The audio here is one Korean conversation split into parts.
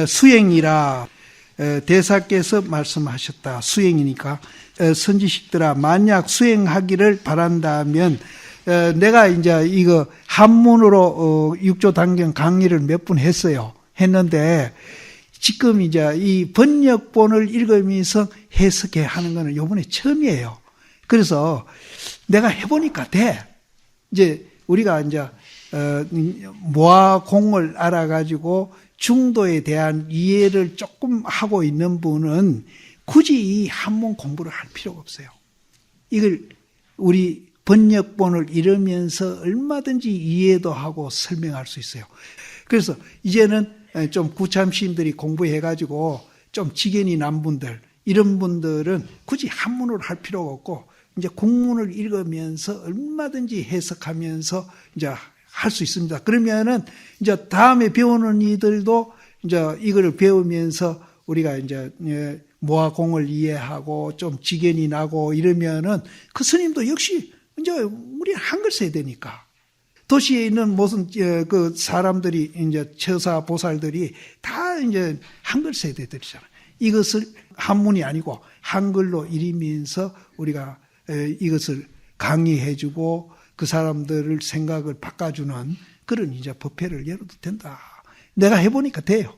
수행이라 대사께서 말씀하셨다. 수행이니까 선지식들아 만약 수행하기를 바란다면 내가 이제 이거 한문으로 6조 단경 강의를 몇 번 했는데 지금 이제 이 번역본을 읽으면서 해석해 하는 거는 이번에 처음이에요. 그래서 내가 해보니까 돼. 이제 우리가 이제 모아공을 알아가지고 중도에 대한 이해를 조금 하고 있는 분은 굳이 이 한문 공부를 할 필요가 없어요. 이걸 우리 번역본을 읽으면서 얼마든지 이해도 하고 설명할 수 있어요. 그래서 이제는 좀 구참시인들이 공부해가지고 좀 지견이 난 분들, 이런 분들은 굳이 한문으로 할 필요가 없고 이제 국문을 읽으면서 얼마든지 해석하면서 이제 할 수 있습니다. 그러면은 이제 다음에 배우는 이들도 이제 이거를 배우면서 우리가 이제 모아공을 이해하고 좀 지견이 나고 이러면은 그 스님도 역시 이제 우리 한글 써야 되니까. 도시에 있는 무슨 그 사람들이 이제 처사 보살들이 다 이제 한글 세대들이잖아요. 이것을 한문이 아니고 한글로 읽으면서 우리가 이것을 강의해주고 그 사람들을 생각을 바꿔주는 그런 이제 법회를 열어도 된다. 내가 해보니까 돼요.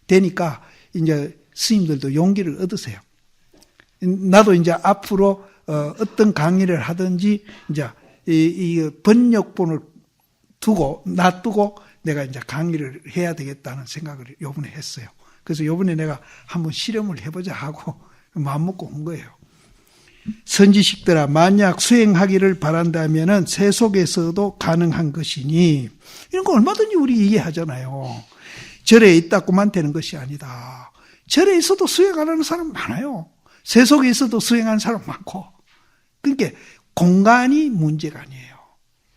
되니까 이제 스님들도 용기를 얻으세요. 나도 이제 앞으로 어떤 강의를 하든지 이제 이 번역본을 놔두고 내가 이제 강의를 해야 되겠다는 생각을 요번에 했어요. 그래서 요번에 내가 한번 실험을 해보자 하고 마음먹고 온 거예요. 선지식들아 만약 수행하기를 바란다면은 세속에서도 가능한 것이니 이런 거 얼마든지 우리 이해하잖아요. 절에 있다고만 되는 것이 아니다. 절에 있어도 수행 안 하는 사람 많아요. 세속에 있어도 수행하는 사람 많고. 그러니까 공간이 문제가 아니에요.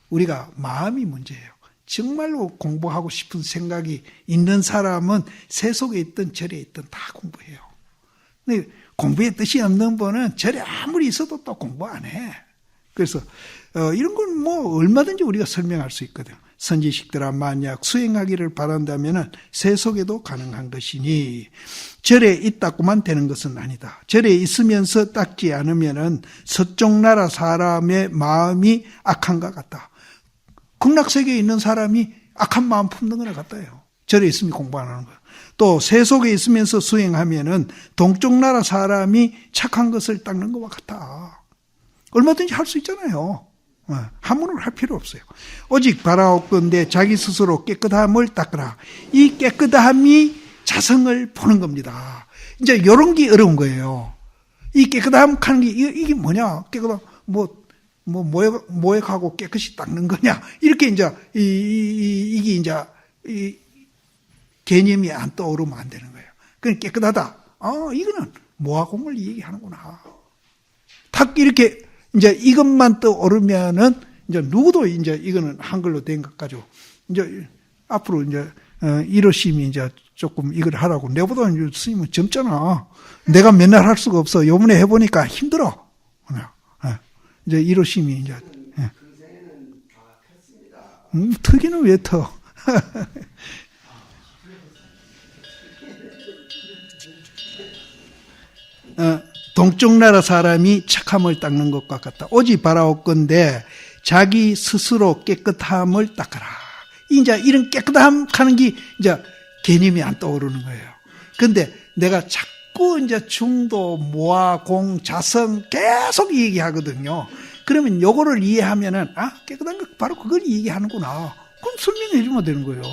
우리가 마음이 문제예요. 정말로 공부하고 싶은 생각이 있는 사람은 세속에 있든 절에 있든 다 공부해요. 근데 공부에 뜻이 없는 분은 절에 아무리 있어도 또 공부 안 해. 그래서 이런 건 뭐 얼마든지 우리가 설명할 수 있거든. 선지식들아 만약 수행하기를 바란다면 세속에도 가능한 것이니 절에 있다고만 되는 것은 아니다. 절에 있으면서 닦지 않으면 서쪽 나라 사람의 마음이 악한 것 같다. 극락세계에 있는 사람이 악한 마음 품는 거나 같아요. 절에 있으면 공부 안 하는 거예요. 또 세속에 있으면서 수행하면은 동쪽 나라 사람이 착한 것을 닦는 것과 같아. 얼마든지 할 수 있잖아요. 한문을 할 필요 없어요. 오직 바라옵건대 자기 스스로 깨끗함을 닦으라. 이 깨끗함이 자성을 보는 겁니다. 이제 이런 게 어려운 거예요. 이 깨끗함 하는 게 이게 뭐냐? 깨끗함 모욕하고 깨끗이 닦는 거냐? 이렇게 이제 이게 이제 개념이 안 떠오르면 안 되는 거예요. 그냥 깨끗하다. 이거는 모아공을 얘기하는구나. 탁 이렇게 이제 이것만 떠오르면은 이제 누구도 이제 이거는 한글로 된 것 가지고 이제 앞으로 이제 이러심이 이제 조금 이걸 하라고. 내보다 이제 스님은 젊잖아. 내가 맨날 할 수가 없어. 요번에 해보니까 힘들어. 이제 이러심이 이제. 턱이는 왜 터? 동쪽 나라 사람이 착함을 닦는 것과 같다. 오직 바라옵건대 자기 스스로 깨끗함을 닦아라. 이제 이런 깨끗함 하는 게 이제 개념이 안 떠오르는 거예요. 근데 내가 자꾸 이제 중도, 모아, 공, 자성 계속 얘기하거든요. 그러면 요거를 이해하면은 깨끗한 거 바로 그걸 얘기하는구나. 그럼 설명해 주면 되는 거예요.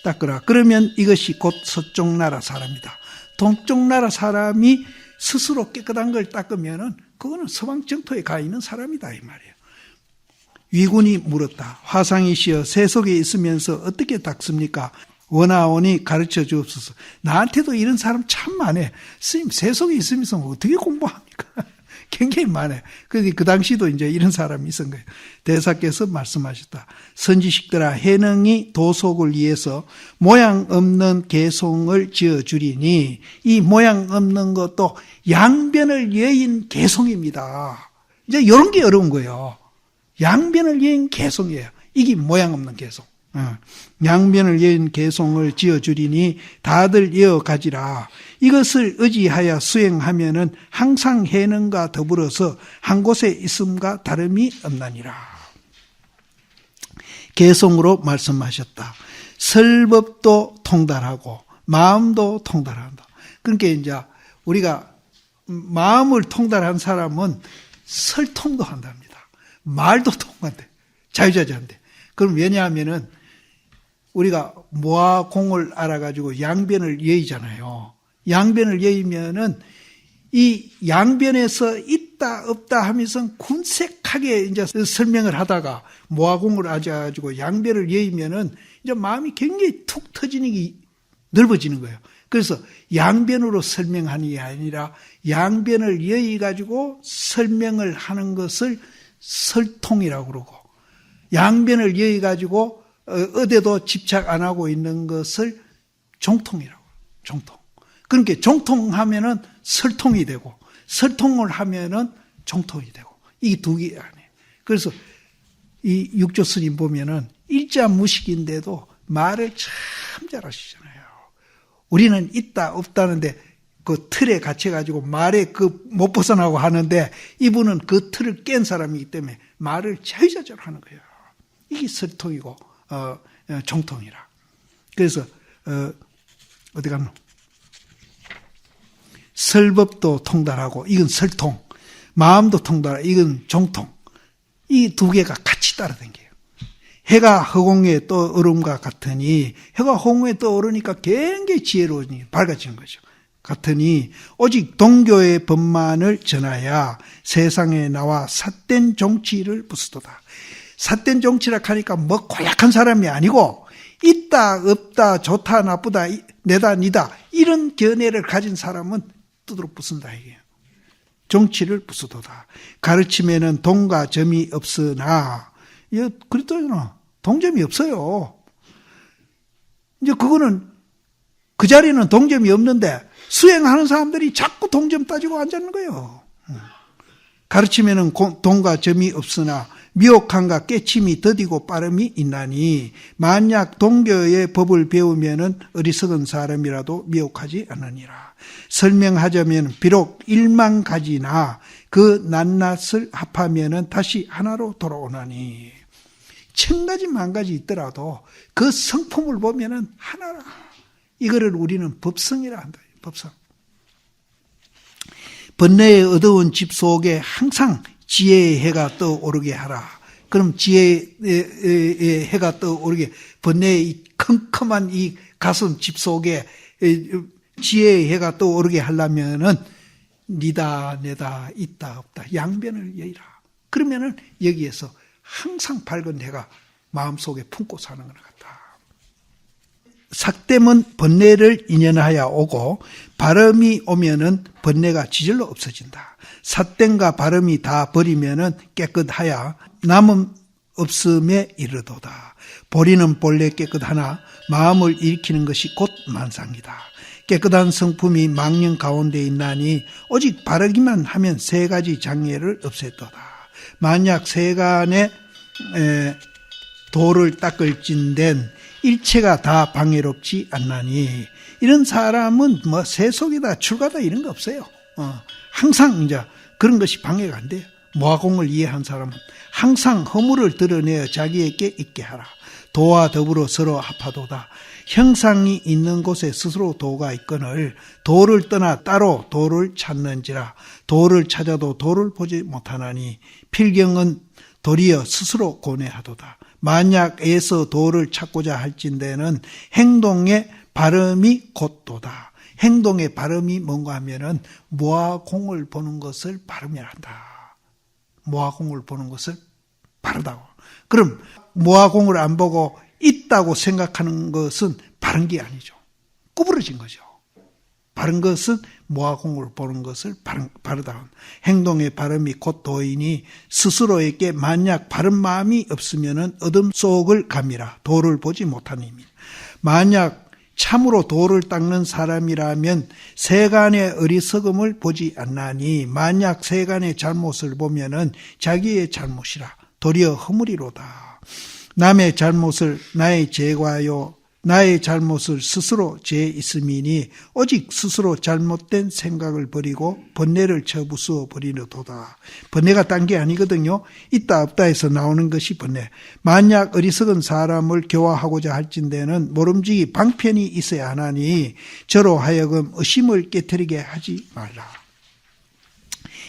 닦으라. 그러면 이것이 곧 서쪽 나라 사람이다. 동쪽 나라 사람이 스스로 깨끗한 걸 닦으면은 그거는 서방 정토에 가 있는 사람이다 이 말이에요. 위군이 물었다. 화상이시여 세속에 있으면서 어떻게 닦습니까? 원하오니 가르쳐 주옵소서. 나한테도 이런 사람 참 많네. 스님 세속에 있으면서 어떻게 공부합니까? 굉장히 많아요. 그런데 그 당시도 이제 이런 사람이 있은 거예요. 대사께서 말씀하셨다. 선지식들아 해능이 도속을 위해서 모양 없는 개송을 지어주리니 이 모양 없는 것도 양변을 여인 개송입니다. 이제 이런 게 어려운 거예요. 양변을 여인 개송이에요. 이게 모양 없는 개송. 양변을 여인 개송을 지어주리니 다들 이어가지라. 이것을 의지하여 수행하면은 항상 해능과 더불어서 한 곳에 있음과 다름이 없나니라. 개송으로 말씀하셨다. 설법도 통달하고 마음도 통달한다. 그러니까 이제 우리가 마음을 통달한 사람은 설통도 한답니다. 말도 통한대. 자유자재한대. 그럼 왜냐하면은 우리가 모아공을 알아가지고 양변을 여의잖아요. 양변을 여의면은 이 양변에서 있다 없다 하면서 군색하게 이제 설명을 하다가 모아공을 알아가지고 양변을 여의면은 이제 마음이 굉장히 툭 터지는 게 넓어지는 거예요. 그래서 양변으로 설명하는 게 아니라 양변을 여의가지고 설명을 하는 것을 설통이라고 그러고, 양변을 여의가지고 어디에도 집착 안 하고 있는 것을 종통이라고. 종통. 그러니까 종통하면은 설통이 되고, 설통을 하면은 종통이 되고, 이 두 개 아니에요. 그래서 이 육조 스님 보면은 일자무식인데도 말을 참 잘하시잖아요. 우리는 있다 없다는데 그 틀에 갇혀가지고 말에 못 벗어나고 하는데 이분은 그 틀을 깬 사람이기 때문에 말을 자유자재로 하는 거예요. 이게 설통이고 종통이라. 그래서 어디 갔노? 설법도 통달하고 이건 설통, 마음도 통달하고 이건 종통. 이 두 개가 같이 따라다녀요. 해가 허공에 떠오름과 같으니, 해가 허공에 떠오르니까 굉장히 지혜로우니 밝아지는 거죠. 같으니 오직 동교의 법만을 전하야 세상에 나와 삿된 정치를 부수도다. 삿된 정치라 하니까 뭐 고약한 사람이 아니고 있다 없다 좋다 나쁘다 내다 니다 이런 견해를 가진 사람은 두드러 부순다 이게요. 정치를 부수도다. 가르침에는 동과 점이 없으나, 그랬더니는 동점이 없어요. 이제 그거는 그 자리는 동점이 없는데 수행하는 사람들이 자꾸 동점 따지고 앉았는 거예요. 가르침에는 동과 점이 없으나 미혹함과 깨침이 더디고 빠름이 있나니 만약 동교의 법을 배우면은 어리석은 사람이라도 미혹하지 않으니라. 설명하자면 비록 1만 가지나 그 낱낱을 합하면은 다시 하나로 돌아오나니 1000가지 10,000가지 있더라도 그 성품을 보면은 하나라. 이거를 우리는 법성이라 한다. 법성. 번뇌의 어두운 집 속에 항상 지혜의 해가 떠오르게 하라. 그럼 지혜의 해가 떠오르게, 번뇌의 이 컴컴한 이 가슴 집 속에 지혜의 해가 떠오르게 하려면은 니다 내다 있다 없다 양변을 여의라. 그러면은 여기에서 항상 밝은 해가 마음속에 품고 사는 것 같다. 삭됨은 번뇌를 인연하여 오고 바람이 오면은 번뇌가 지절로 없어진다. 삿됨과 바람이 다 버리면은 깨끗하여 남음 없음에 이르도다. 보리는 본래 깨끗하나 마음을 일으키는 것이 곧 만상이다. 깨끗한 성품이 망령 가운데 있나니 오직 바르기만 하면 3가지 장애를 없앴도다. 만약 세간에 도를 닦을진된 일체가 다 방해롭지 않나니 이런 사람은 뭐 세속이다 출가다 이런 거 없어요. 항상 이제 그런 것이 방해가 안 돼요. 모아공을 이해한 사람은 항상 허물을 드러내어 자기에게 있게 하라. 도와 더불어 서로 합하도다. 형상이 있는 곳에 스스로 도가 있거늘 도를 떠나 따로 도를 찾는지라. 도를 찾아도 도를 보지 못하나니 필경은 도리어 스스로 고뇌하도다. 만약 애서 도를 찾고자 할진대는 행동의 발음이 곧 도다. 행동의 발음이 뭔가 하면은 모아공을 보는 것을 발음이라 한다. 모아공을 보는 것을 바르다고. 그럼 모아공을 안 보고 있다고 생각하는 것은 바른 게 아니죠. 구부러진 거죠. 바른 것은 모아공을 보는 것을 바르다. 행동의 발음이 곧 도이니 스스로에게 만약 바른 마음이 없으면은 어둠 속을 감이라. 도를 보지 못하니입니다. 만약 참으로 도를 닦는 사람이라면 세간의 어리석음을 보지 않나니 만약 세간의 잘못을 보면은 자기의 잘못이라 도리어 허물이로다. 남의 잘못을 나의 죄과요 나의 잘못을 스스로 죄 있음이니 오직 스스로 잘못된 생각을 버리고 번뇌를 쳐부수어 버리노도다. 번뇌가 딴 게 아니거든요. 있다 없다 해서 나오는 것이 번뇌. 만약 어리석은 사람을 교화하고자 할진대는 모름지기 방편이 있어야 하나니 저로 하여금 의심을 깨트리게 하지 말라.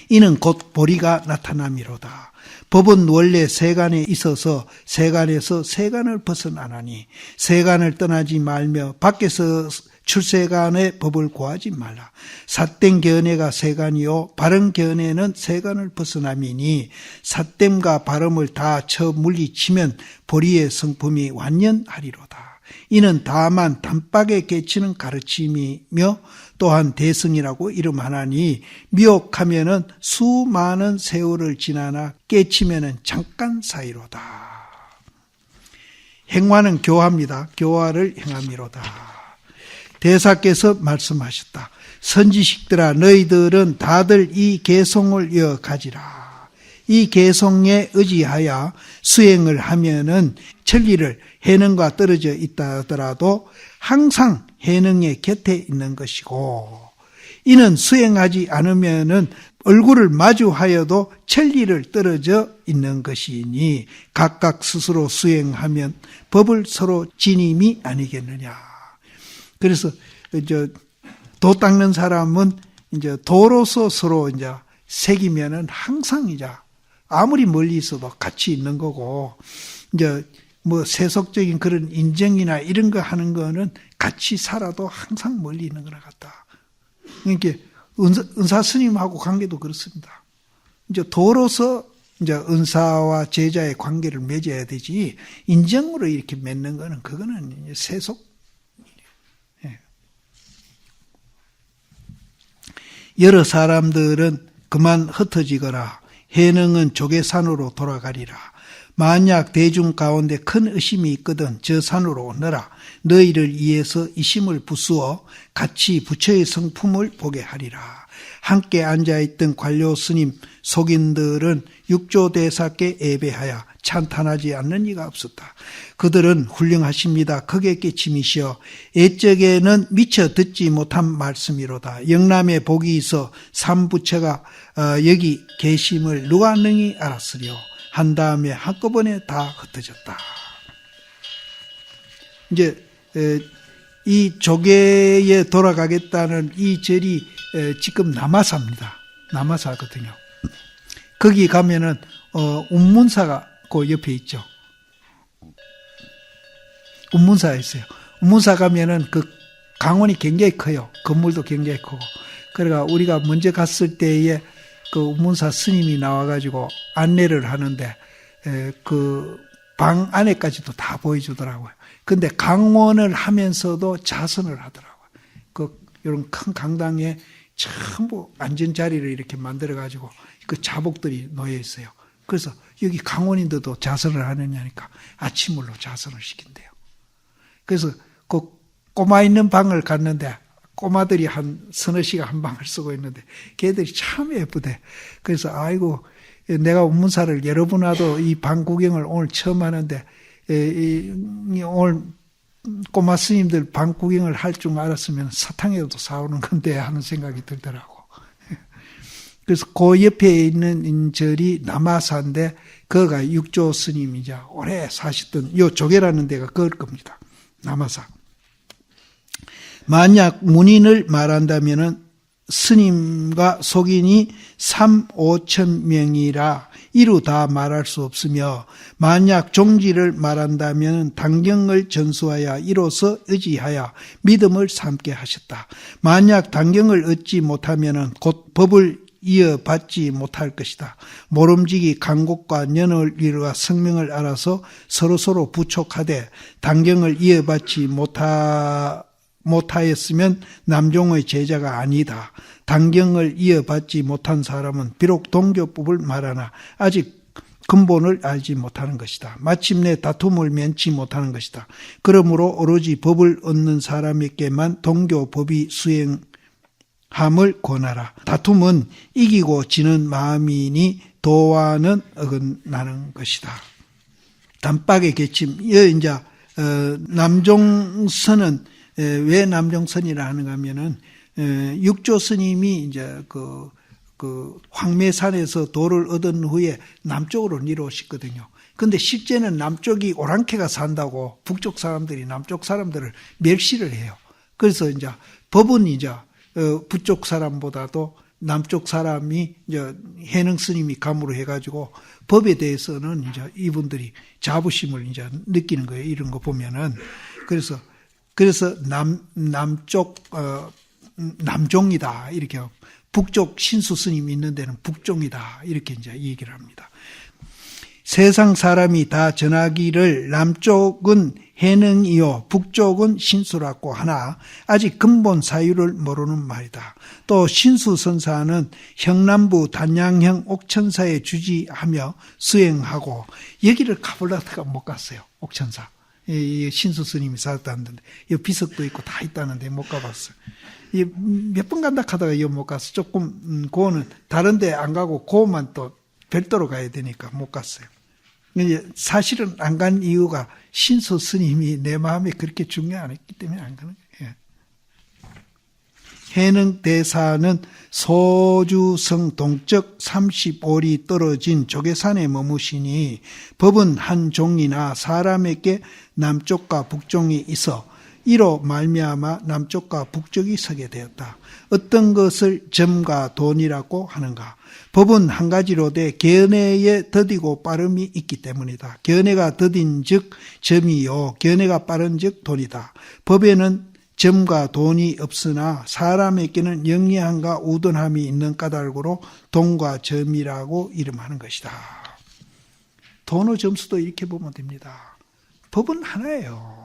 이는 곧 보리가 나타남이로다. 법은 원래 세간에 있어서 세간에서 세간을 벗어나나니 세간을 떠나지 말며 밖에서 출세간의 법을 구하지 말라. 삿된 견해가 세간이요 바른 견해는 세간을 벗어남이니 삿됨과 바름을 다 쳐 물리치면 보리의 성품이 완연하리로다. 이는 다만 단박에 깨치는 가르침이며 또한 대승이라고 이름하나니 미혹하면은 수많은 세월을 지나나 깨치면은 잠깐 사이로다. 행화는 교화입니다. 교화를 행함이로다. 대사께서 말씀하셨다. 선지식들아 너희들은 다들 이 계송을 이어가지라. 이 계송에 의지하여 수행을 하면은 천리를 해능과 떨어져 있다 하더라도 항상 해능의 곁에 있는 것이고 이는 수행하지 않으면은 얼굴을 마주하여도 천리를 떨어져 있는 것이니 각각 스스로 수행하면 법을 서로 지님이 아니겠느냐. 그래서 도 닦는 사람은 이제 도로서 서로 이제 새기면은 항상 이제 아무리 멀리 있어도 같이 있는 거고 이제 뭐 세속적인 그런 인정이나 이런 거 하는 거는 같이 살아도 항상 멀리 있는 거나 같다. 그러니까 은사 스님하고 관계도 그렇습니다. 이제 도로서 이제 은사와 제자의 관계를 맺어야 되지 인정으로 이렇게 맺는 거는 그거는 이제 세속. 예. 여러 사람들은 그만 흩어지거라. 해능은 조계산으로 돌아가리라. 만약 대중 가운데 큰 의심이 있거든 저 산으로 오너라. 너희를 위해서 이심을 부수어 같이 부처의 성품을 보게 하리라. 함께 앉아있던 관료 스님 속인들은 육조대사께 예배하여 찬탄하지 않는 이가 없었다. 그들은 훌륭하십니다. 극의 깨침이시여 옛적에는 미처 듣지 못한 말씀이로다. 영남에 복이 있어 삼부처가 여기 계심을 누가 능히 알았으려. 한 다음에 한꺼번에 다 흩어졌다. 이제 이 조계에 돌아가겠다는 이 절이 지금 남아사입니다. 남아사거든요. 거기 가면은 운문사가 그 옆에 있죠. 운문사에 있어요. 운문사 가면은 그 강원이 굉장히 커요. 건물도 굉장히 크고. 그러니까 우리가 먼저 갔을 때에 그 운문사 스님이 나와가지고 안내를 하는데 그 방 안에까지도 다 보여주더라고요. 근데 강원을 하면서도 자선을 하더라고요. 그 이런 큰 강당에 전부 앉은 자리를 이렇게 만들어가지고 그 자복들이 놓여 있어요. 그래서 여기 강원인들도 자선을 하느냐니까 아침물로 자선을 시킨대요. 그래서 그 꼬마 있는 방을 갔는데 꼬마들이 한 서너 시간 한 방을 쓰고 있는데 걔들이 참 예쁘대. 그래서 아이고 내가 운문사를 여러 번 와도 이 방 구경을 오늘 처음 하는데 오늘 꼬마 스님들 방 구경을 할 줄 알았으면 사탕이라도 사오는 건데 하는 생각이 들더라고. 그래서 그 옆에 있는 절이 남아사인데 그가 육조 스님이자 오래 사셨던 요 조계라는 데가 그럴 겁니다. 남아사. 만약 문인을 말한다면은 스님과 속인이 3,5천 명이라 이루 다 말할 수 없으며 만약 종지를 말한다면 단경을 전수하여 이로써 의지하여 믿음을 삼게 하셨다. 만약 단경을 얻지 못하면 곧 법을 이어받지 못할 것이다. 모름지기 간곡과 년을 이루어 성명을 알아서 서로서로 부촉하되 단경을 이어받지 못하였으면 남종의 제자가 아니다. 단경을 이어받지 못한 사람은 비록 동교법을 말하나 아직 근본을 알지 못하는 것이다. 마침내 다툼을 면치 못하는 것이다. 그러므로 오로지 법을 얻는 사람에게만 동교법이 수행함을 권하라. 다툼은 이기고 지는 마음이니 도와는 어긋나는 것이다. 단박에 개침. 이제 남종선은 왜 남종선이라 하는가 하면은 육조 스님이 이제 그 황매산에서 도를 얻은 후에 남쪽으로 내려오셨거든요. 근데 실제는 남쪽이 오랑캐가 산다고 북쪽 사람들이 남쪽 사람들을 멸시를 해요. 그래서 이제 법은 이제 북쪽 사람보다도 남쪽 사람이 이제 해능 스님이 감으로 해가지고 법에 대해서는 이제 이분들이 자부심을 이제 느끼는 거예요. 이런 거 보면은. 그래서 남쪽 남종이다 이렇게 하고, 북쪽 신수 스님이 있는 데는 북종이다 이렇게 이제 얘기를 합니다. 세상 사람이 다 전하기를 남쪽은 해능이요 북쪽은 신수라고 하나 아직 근본 사유를 모르는 말이다. 또 신수선사는 형남부 단양형 옥천사에 주지하며 수행하고, 여기를 가보려다가 못 갔어요. 옥천사. 신수 스님이 살았다는데 여기 비석도 있고 다 있다는데 못 가봤어요. 몇 번 간다 하다가 여기 못 갔어. 조금 그거는 다른 데 안 가고 그거만 또 별도로 가야 되니까 못 갔어요. 사실은 안 간 이유가 신수 스님이 내 마음에 그렇게 중요하기 때문에 안 가는 거예요. 해능 대사는 소주성 동쪽 35리 떨어진 조계산에 머무시니 법은 한 종이나 사람에게 남쪽과 북쪽이 있어 이로 말미암아 남쪽과 북쪽이 서게 되었다. 어떤 것을 점과 돈이라고 하는가? 법은 한 가지로되 견해에 더디고 빠름이 있기 때문이다. 견해가 더딘 즉 점이요 견해가 빠른 즉 돈이다. 법에는 점과 돈이 없으나 사람에게는 영리함과 우둔함이 있는 까닭으로 돈과 점이라고 이름하는 것이다. 돈의 점수도 이렇게 보면 됩니다. 법은 하나예요.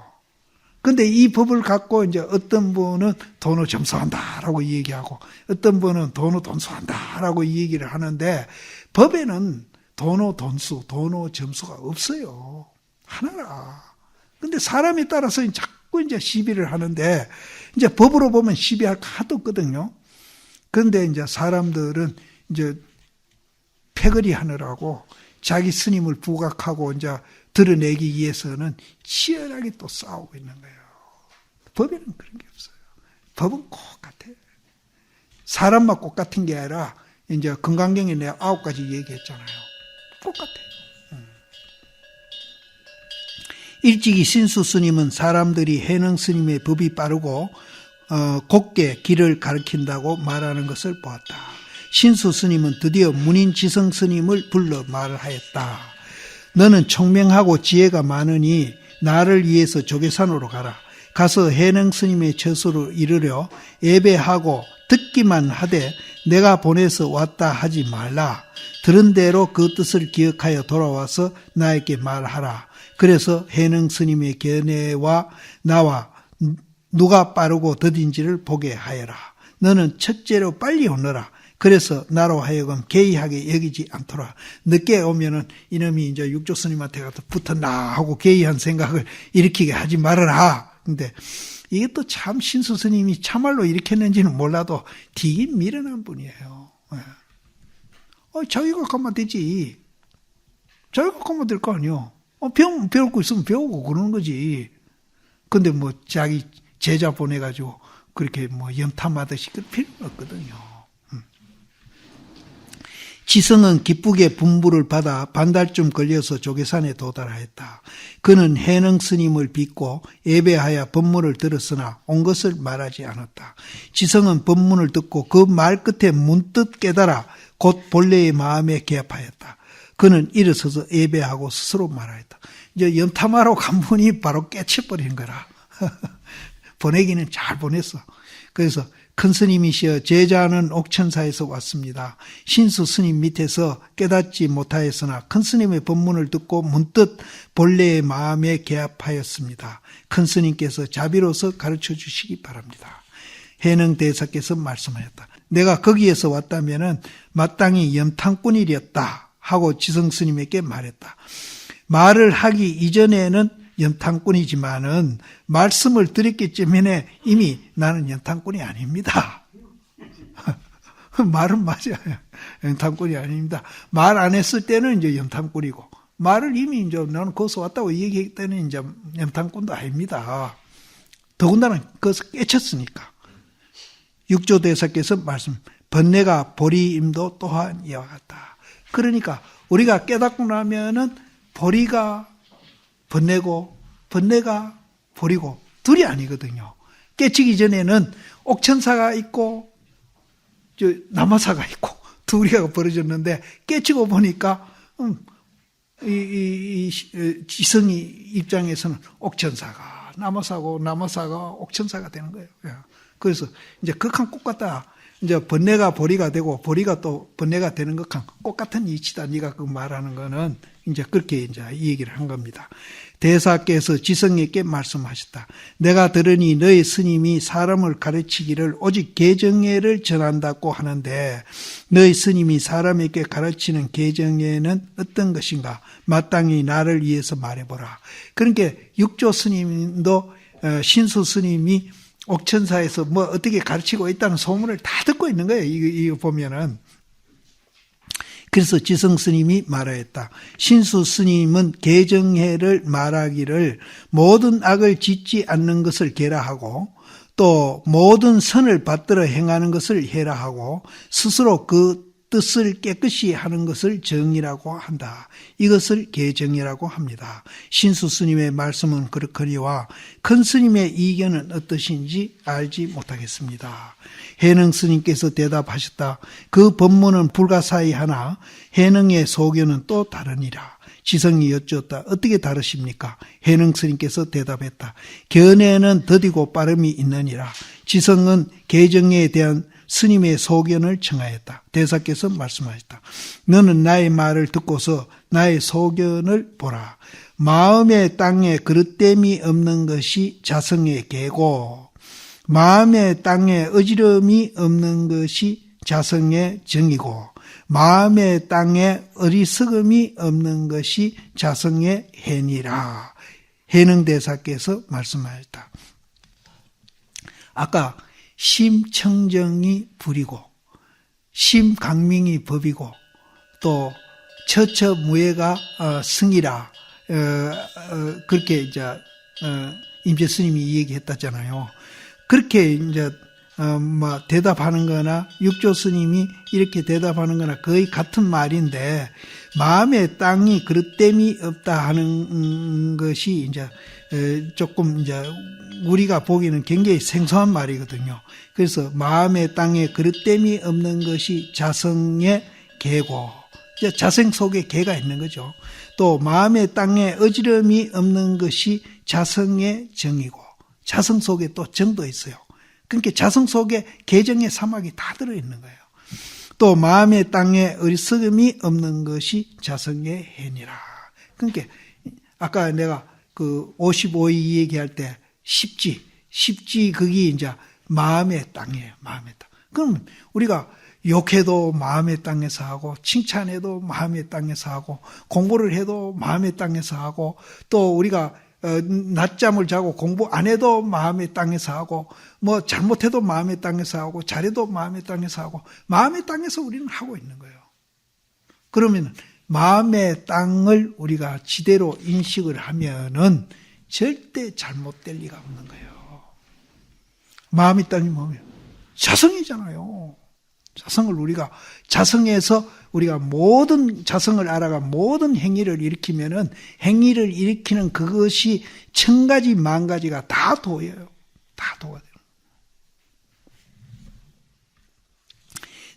근데 이 법을 갖고 이제 어떤 분은 돈을 점수한다라고 얘기하고 어떤 분은 돈을 돈수한다라고 얘기를 하는데, 법에는 돈의 돈수, 돈의 점수가 없어요. 하나라. 근데 사람에 따라서 자꾸 이제 시비를 하는데, 이제 법으로 보면 시비할 거 하도 없거든요. 그런데 이제 사람들은 이제 패거리 하느라고 자기 스님을 부각하고 이제 드러내기 위해서는 치열하게 또 싸우고 있는 거예요. 법에는 그런 게 없어요. 법은 꼭 같아요. 사람만 꼭 같은 게 아니라 이제 금강경에 내가 9가지 얘기했잖아요. 꼭 같아요. 일찍이 신수 스님은 사람들이 해능 스님의 법이 빠르고 곱게 길을 가르친다고 말하는 것을 보았다. 신수 스님은 드디어 문인 지성 스님을 불러 말을 하였다. 너는 총명하고 지혜가 많으니 나를 위해서 조계산으로 가라. 가서 해능 스님의 처소로 이르려 예배하고 듣기만 하되 내가 보내서 왔다 하지 말라. 들은 대로 그 뜻을 기억하여 돌아와서 나에게 말하라. 그래서 해능 스님의 견해와 나와 누가 빠르고 더딘지를 보게 하여라. 너는 첫째로 빨리 오너라. 그래서 나로 하여금 개의하게 여기지 않도록. 늦게 오면은 이놈이 이제 육조 스님한테 가서 붙었나 하고 개의한 생각을 일으키게 하지 말아라. 근데 이게 또 참 신수 스님이 참말로 일으켰는지는 몰라도 되게 미련한 분이에요. 자기가 가면 되지. 자기가 가면 될 거 아니요. 배울 거 있으면 배우고 그러는 거지. 근데 뭐 자기 제자 보내가지고 그렇게 뭐 염탐하듯이 그 필요가 없거든요. 지성은 기쁘게 분부를 받아 반달쯤 걸려서 조계산에 도달하였다. 그는 해능 스님을 빚고 예배하여 법문을 들었으나 온 것을 말하지 않았다. 지성은 법문을 듣고 그 말 끝에 문득 깨달아 곧 본래의 마음에 개합하였다. 그는 일어서서 예배하고 스스로 말하였다. 이제 염탐하러 간 분이 바로 깨쳐버린 거라. 보내기는 잘 보냈어. 그래서 큰 스님이시여 제자는 옥천사에서 왔습니다. 신수 스님 밑에서 깨닫지 못하였으나 큰 스님의 법문을 듣고 문득 본래의 마음에 개합하였습니다. 큰 스님께서 자비로서 가르쳐 주시기 바랍니다. 해능 대사께서 말씀하였다. 내가 거기에서 왔다면은 마땅히 염탐꾼이었다 하고 지성 스님에게 말했다. 말을 하기 이전에는 염탐꾼이지만은 말씀을 드렸기 때문에 이미 나는 염탐꾼이 아닙니다. 말은 맞아요. 염탐꾼이 아닙니다. 말 안 했을 때는 이제 염탐꾼이고 말을 이미 이제 나는 거기서 왔다고 얘기했더니 이제 염탐꾼도 아닙니다. 더군다나 거기서 깨쳤으니까. 육조 대사께서 말씀, 번뇌가 보리임도 또한 이와 같다. 그러니까 우리가 깨닫고 나면은 보리가 번뇌고 번뇌가 보리고 둘이 아니거든요. 깨치기 전에는 옥천사가 있고 남아사가 있고 둘이가 벌어졌는데 깨치고 보니까 지성이 입장에서는 옥천사가 남아사가 옥천사가 되는 거예요. 그래서 이제 극한 꽃 같다. 이제 번뇌가 보리가 되고 보리가 또 번뇌가 되는 것한 꽃 같은 이치다. 네가 그 말하는 거는 이제 그렇게 이제 이 얘기를 한 겁니다. 대사께서 지성에게 말씀하셨다. 내가 들으니 너희 스님이 사람을 가르치기를 오직 계정예를 전한다고 하는데 너희 스님이 사람에게 가르치는 계정예는 어떤 것인가? 마땅히 나를 위해서 말해보라. 그러니까 육조 스님도 신수 스님이 옥천사에서 뭐 어떻게 가르치고 있다는 소문을 다 듣고 있는 거예요. 이거 보면은. 그래서 지성 스님이 말하였다. 신수 스님은 계정해를 말하기를 모든 악을 짓지 않는 것을 계라하고 또 모든 선을 받들어 행하는 것을 해라하고 스스로 그 뜻을 깨끗이 하는 것을 정이라고 한다. 이것을 계정이라고 합니다. 신수 스님의 말씀은 그렇거니와 큰 스님의 이견은 어떠신지 알지 못하겠습니다. 해능 스님께서 대답하셨다. 그 법문은 불가사의 하나 해능의 소견은 또 다르니라. 지성이 여쭈었다. 어떻게 다르십니까? 해능 스님께서 대답했다. 견해는 더디고 빠름이 있느니라. 지성은 계정에 대한 스님의 소견을 청하였다. 대사께서 말씀하셨다. 너는 나의 말을 듣고서 나의 소견을 보라. 마음의 땅에 그릇됨이 없는 것이 자성의 계고 마음의 땅에 어지러움이 없는 것이 자성의 정이고 마음의 땅에 어리석음이 없는 것이 자성의 해니라. 해능대사께서 말씀하셨다. 아까 심청정이 불이고 심강명이 법이고 또 처처무예가 승이라 그렇게 이제 임재 스님이 얘기했다잖아요. 그렇게 이제 대답하는 거나 육조 스님이 이렇게 대답하는 거나 거의 같은 말인데 마음의 땅이 그릇됨이 없다 하는 것이 이제 조금 이제 우리가 보기에는 굉장히 생소한 말이거든요. 그래서 마음의 땅에 그릇됨이 없는 것이 자성의 계고 자성 속에 계가 있는 거죠. 또 마음의 땅에 어지럼이 없는 것이 자성의 정이고 자성 속에 또 정도 있어요. 그러니까 자성 속에 계정의 사막이 다 들어있는 거예요. 또 마음의 땅에 어리석음이 없는 것이 자성의 해니라. 그러니까 아까 내가 그 55위 얘기할 때 십지 그게 이제 마음의 땅이에요. 마음의 땅. 그럼 우리가 욕해도 마음의 땅에서 하고 칭찬해도 마음의 땅에서 하고 공부를 해도 마음의 땅에서 하고 또 우리가 낮잠을 자고 공부 안 해도 마음의 땅에서 하고 뭐 잘못해도 마음의 땅에서 하고 잘해도 마음의 땅에서 하고 마음의 땅에서 우리는 하고 있는 거예요. 그러면 마음의 땅을 우리가 지대로 인식을 하면은 절대 잘못될 리가 없는 거예요. 마음의 땅이 뭐예요? 자성이잖아요. 자성을 우리가 자성에서 우리가 모든 자성을 알아가 모든 행위를 일으키면은 행위를 일으키는 그것이 천 가지 만 가지가 다 도예요. 다 도가 돼요.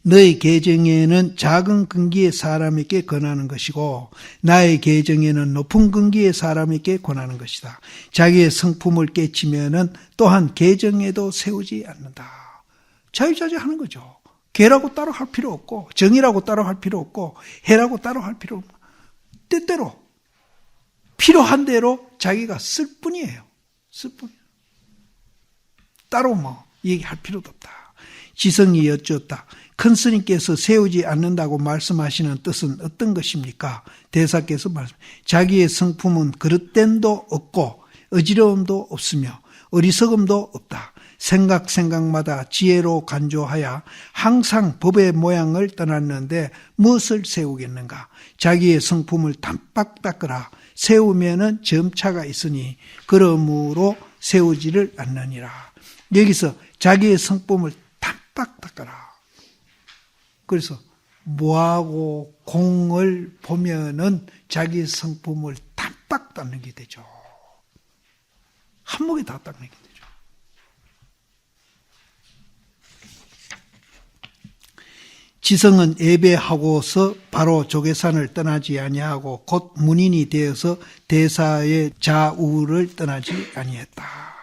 너의 계정에는 작은 근기의 사람에게 권하는 것이고 나의 계정에는 높은 근기의 사람에게 권하는 것이다. 자기의 성품을 깨치면은 또한 계정에도 세우지 않는다. 자유자재하는 거죠. 계라고 따로 할 필요 없고 정이라고 따로 할 필요 없고 해라고 따로 할 필요 없고 때때로 필요한 대로 자기가 쓸 뿐이에요. 쓸 뿐이에요. 따로 뭐 얘기할 필요도 없다. 지성이 여쭈었다. 큰 스님께서 세우지 않는다고 말씀하시는 뜻은 어떤 것입니까? 대사께서 말씀. 자기의 성품은 그릇됨도 없고 어지러움도 없으며 어리석음도 없다. 생각마다 지혜로 간조하여 항상 법의 모양을 떠났는데 무엇을 세우겠는가? 자기의 성품을 단박 닦으라. 세우면은 점차가 있으니 그러므로 세우지를 않느니라. 여기서 자기의 성품을 단박 닦아라. 그래서 모하고 공을 보면은 자기의 성품을 단박 닦는 게 되죠. 한목에 다 닦는 게 되죠. 지성은 예배하고서 바로 조계산을 떠나지 아니하고 곧 문인이 되어서 대사의 좌우를 떠나지 아니했다.